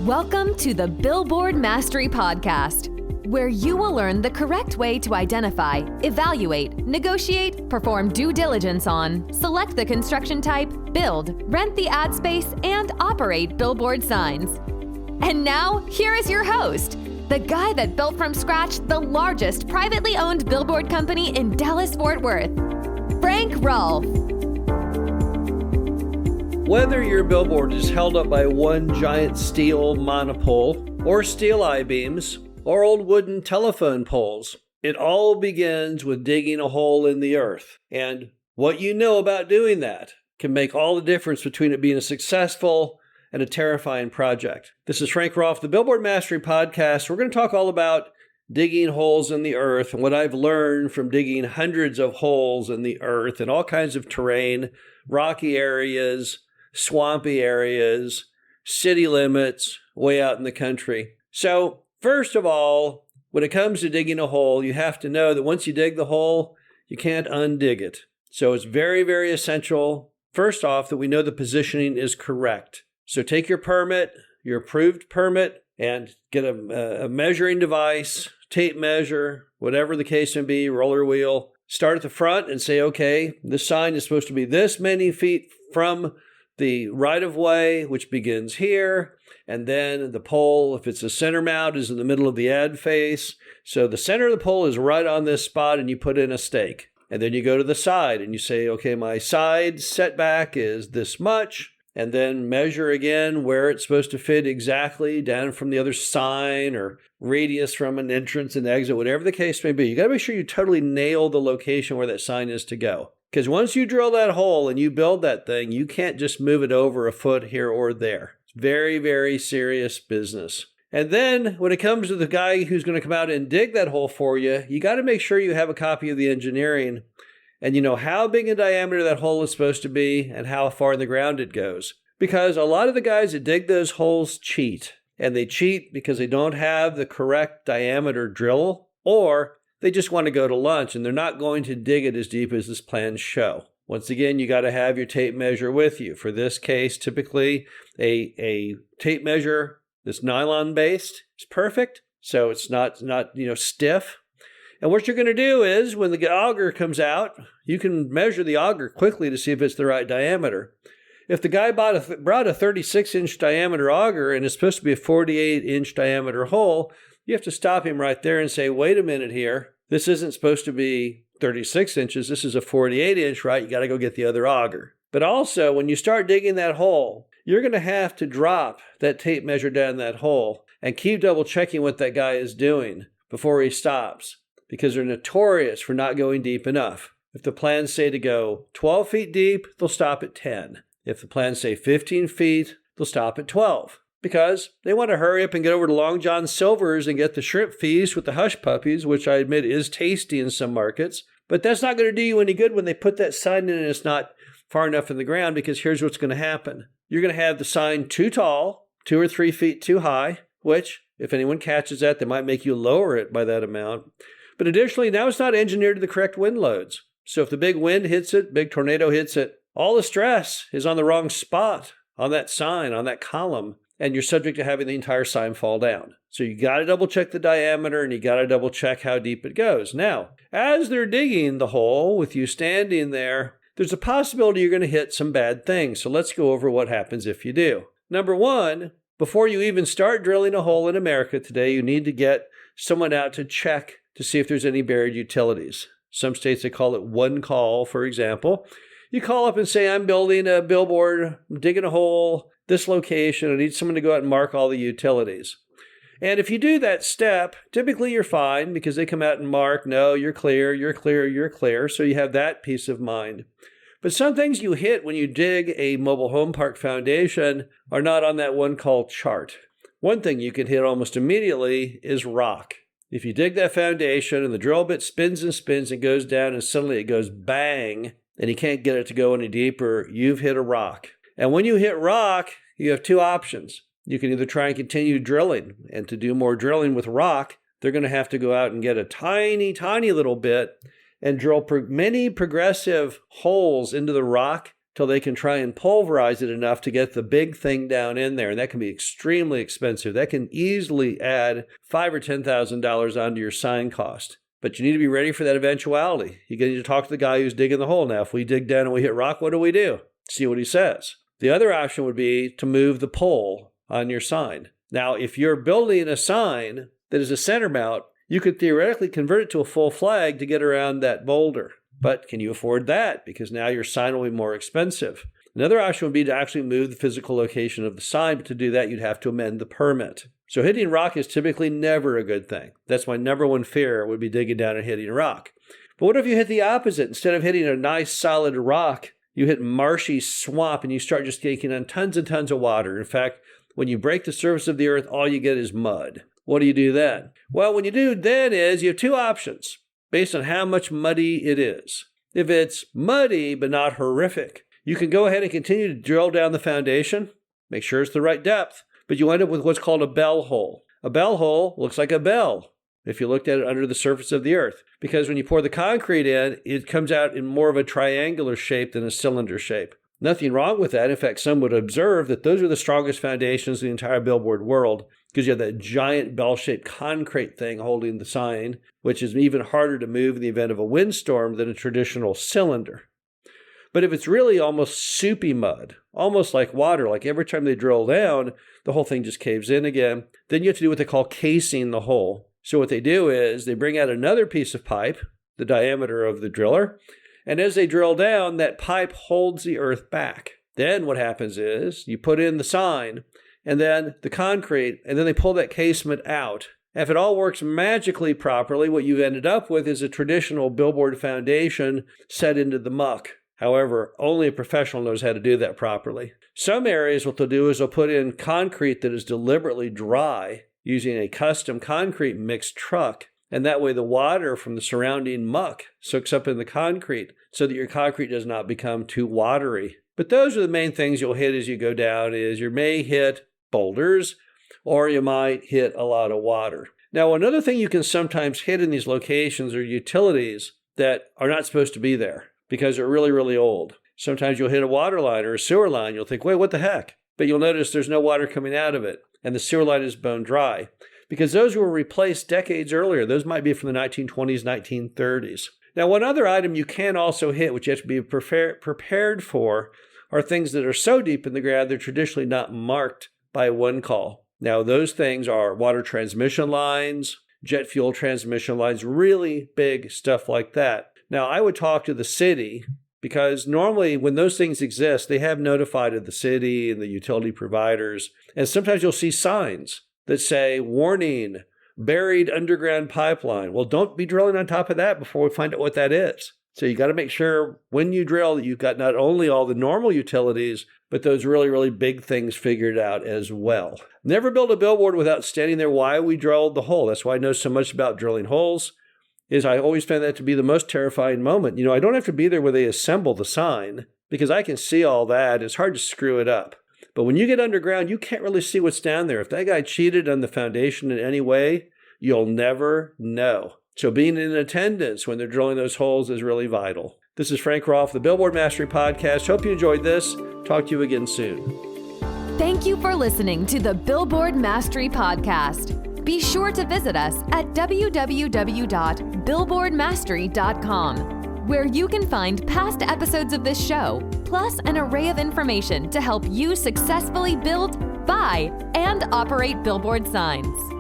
Welcome to the Billboard Mastery Podcast, where you will learn the correct way to identify, evaluate, negotiate, perform due diligence on, select the construction type, build, rent the ad space, and operate billboard signs. And now, here is your host, the guy that built from scratch the largest privately owned billboard company in Dallas-Fort Worth, Frank Rolfe. Whether your billboard is held up by one giant steel monopole, or steel I-beams, or old wooden telephone poles, it all begins with digging a hole in the earth. And what you know about doing that can make all the difference between it being a successful and a terrifying project. This is Frank Rolfe, the Billboard Mastery Podcast. We're going to talk all about digging holes in the earth and what I've learned from digging hundreds of holes in the earth in all kinds of terrain, rocky areas, swampy areas, city limits, way out in the country. So, first of all, when it comes to digging a hole, you have to know that once you dig the hole, you can't undig it. So it's very, very essential, first off, that we know the positioning is correct. So take your permit, your approved permit, and get a measuring device, tape measure, whatever the case may be, roller wheel. Start at the front and say, okay, this sign is supposed to be this many feet from the right-of-way, which begins here, and then the pole, if it's a center mount, is in the middle of the ad face. So the center of the pole is right on this spot, and you put in a stake. And then you go to the side, and you say, okay, my side setback is this much, and then measure again where it's supposed to fit exactly down from the other sign or radius from an entrance and exit, whatever the case may be. You got to make sure you totally nail the location where that sign is to go. Because once you drill that hole and you build that thing, you can't just move it over a foot here or there. It's very, very serious business. And then when it comes to the guy who's going to come out and dig that hole for you, you got to make sure you have a copy of the engineering and you know how big in diameter that hole is supposed to be and how far in the ground it goes. Because a lot of the guys that dig those holes cheat. And they cheat because they don't have the correct diameter drill, or they just want to go to lunch and they're not going to dig it as deep as this plans show. Once again, you got to have your tape measure with you. For this case, typically a tape measure that's nylon based is perfect. So it's not stiff. And what you're going to do is when the auger comes out, you can measure the auger quickly to see if it's the right diameter. If the guy brought a 36-inch diameter auger and it's supposed to be a 48-inch diameter hole, you have to stop him right there and say, wait a minute here. This isn't supposed to be 36 inches. This is a 48-inch, right? You got to go get the other auger. But also, when you start digging that hole, you're going to have to drop that tape measure down that hole and keep double checking what that guy is doing before he stops, because they're notorious for not going deep enough. If the plans say to go 12 feet deep, they'll stop at 10. If the plans say 15 feet, they'll stop at 12. Because they want to hurry up and get over to Long John Silver's and get the shrimp feast with the hush puppies, which I admit is tasty in some markets. But that's not going to do you any good when they put that sign in and it's not far enough in the ground, because here's what's going to happen. You're going to have the sign too tall, 2 or 3 feet too high, which, if anyone catches that, they might make you lower it by that amount. But additionally, now it's not engineered to the correct wind loads. So if the big wind hits it, big tornado hits it, all the stress is on the wrong spot, on that sign, on that column, and you're subject to having the entire sign fall down. So you got to double check the diameter and you got to double check how deep it goes. Now, as they're digging the hole with you standing there, there's a possibility you're going to hit some bad things. So let's go over what happens if you do. Number one, before you even start drilling a hole in America today, you need to get someone out to check to see if there's any buried utilities. Some states, they call it one call, for example. You call up and say, I'm building a billboard, I'm digging a hole, this location, I need someone to go out and mark all the utilities. And if you do that step, typically you're fine because they come out and mark, no, you're clear, you're clear, you're clear. So you have that peace of mind. But some things you hit when you dig a mobile home park foundation are not on that one call chart. One thing you can hit almost immediately is rock. If you dig that foundation and the drill bit spins and goes down and suddenly it goes bang, and you can't get it to go any deeper, you've hit a rock. And when you hit rock, you have two options. You can either try and continue drilling, and to do more drilling with rock, they're going to have to go out and get a tiny, tiny little bit and drill many progressive holes into the rock till they can try and pulverize it enough to get the big thing down in there. And that can be extremely expensive. That can easily add $5,000 or $10,000 onto your sign cost. But you need to be ready for that eventuality. You're going to need to talk to the guy who's digging the hole. Now, if we dig down and we hit rock, what do? See what he says. The other option would be to move the pole on your sign. Now, if you're building a sign that is a center mount, you could theoretically convert it to a full flag to get around that boulder. But can you afford that? Because now your sign will be more expensive. Another option would be to actually move the physical location of the sign, but to do that, you'd have to amend the permit. So hitting rock is typically never a good thing. That's my number one fear, would be digging down and hitting rock. But what if you hit the opposite? Instead of hitting a nice solid rock, you hit marshy swamp and you start just taking on tons and tons of water. In fact, when you break the surface of the earth, all you get is mud. What do you do then? Well, what you do then is you have two options based on how much muddy it is. If it's muddy but not horrific, you can go ahead and continue to drill down the foundation, make sure it's the right depth, but you end up with what's called a bell hole. A bell hole looks like a bell if you looked at it under the surface of the earth, because when you pour the concrete in, it comes out in more of a triangular shape than a cylinder shape. Nothing wrong with that. In fact, some would observe that those are the strongest foundations in the entire billboard world, because you have that giant bell-shaped concrete thing holding the sign, which is even harder to move in the event of a windstorm than a traditional cylinder. But if it's really almost soupy mud, almost like water, like every time they drill down, the whole thing just caves in again, then you have to do what they call casing the hole. So what they do is they bring out another piece of pipe, the diameter of the driller, and as they drill down, that pipe holds the earth back. Then what happens is you put in the sign and then the concrete, and then they pull that casement out. If it all works magically properly, what you've ended up with is a traditional billboard foundation set into the muck. However, only a professional knows how to do that properly. Some areas, what they'll do is they'll put in concrete that is deliberately dry using a custom concrete mixed truck. And that way the water from the surrounding muck soaks up in the concrete so that your concrete does not become too watery. But those are the main things you'll hit as you go down is you may hit boulders or you might hit a lot of water. Now, another thing you can sometimes hit in these locations are utilities that are not supposed to be there because they're really, really old. Sometimes you'll hit a water line or a sewer line. You'll think, wait, what the heck? But you'll notice there's no water coming out of it and the sewer line is bone dry. Because those were replaced decades earlier. Those might be from the 1920s, 1930s. Now, one other item you can also hit, which you have to be prepared for, are things that are so deep in the ground they're traditionally not marked by one call. Now, those things are water transmission lines, jet fuel transmission lines, really big stuff like that. Now, I would talk to the city because normally when those things exist, they have notified of the city and the utility providers. And sometimes you'll see signs that say, warning, buried underground pipeline. Well, don't be drilling on top of that before we find out what that is. So you got to make sure when you drill that you've got not only all the normal utilities, but those really, really big things figured out as well. Never build a billboard without standing there why we drilled the hole. That's why I know so much about drilling holes, is I always found that to be the most terrifying moment. I don't have to be there where they assemble the sign because I can see all that. It's hard to screw it up. But when you get underground, you can't really see what's down there. If that guy cheated on the foundation in any way, you'll never know. So being in attendance when they're drilling those holes is really vital. This is Frank Rolfe, the Billboard Mastery Podcast. Hope you enjoyed this. Talk to you again soon. Thank you for listening to the Billboard Mastery Podcast. Be sure to visit us at www.billboardmastery.com. where you can find past episodes of this show, plus an array of information to help you successfully build, buy, and operate billboard signs.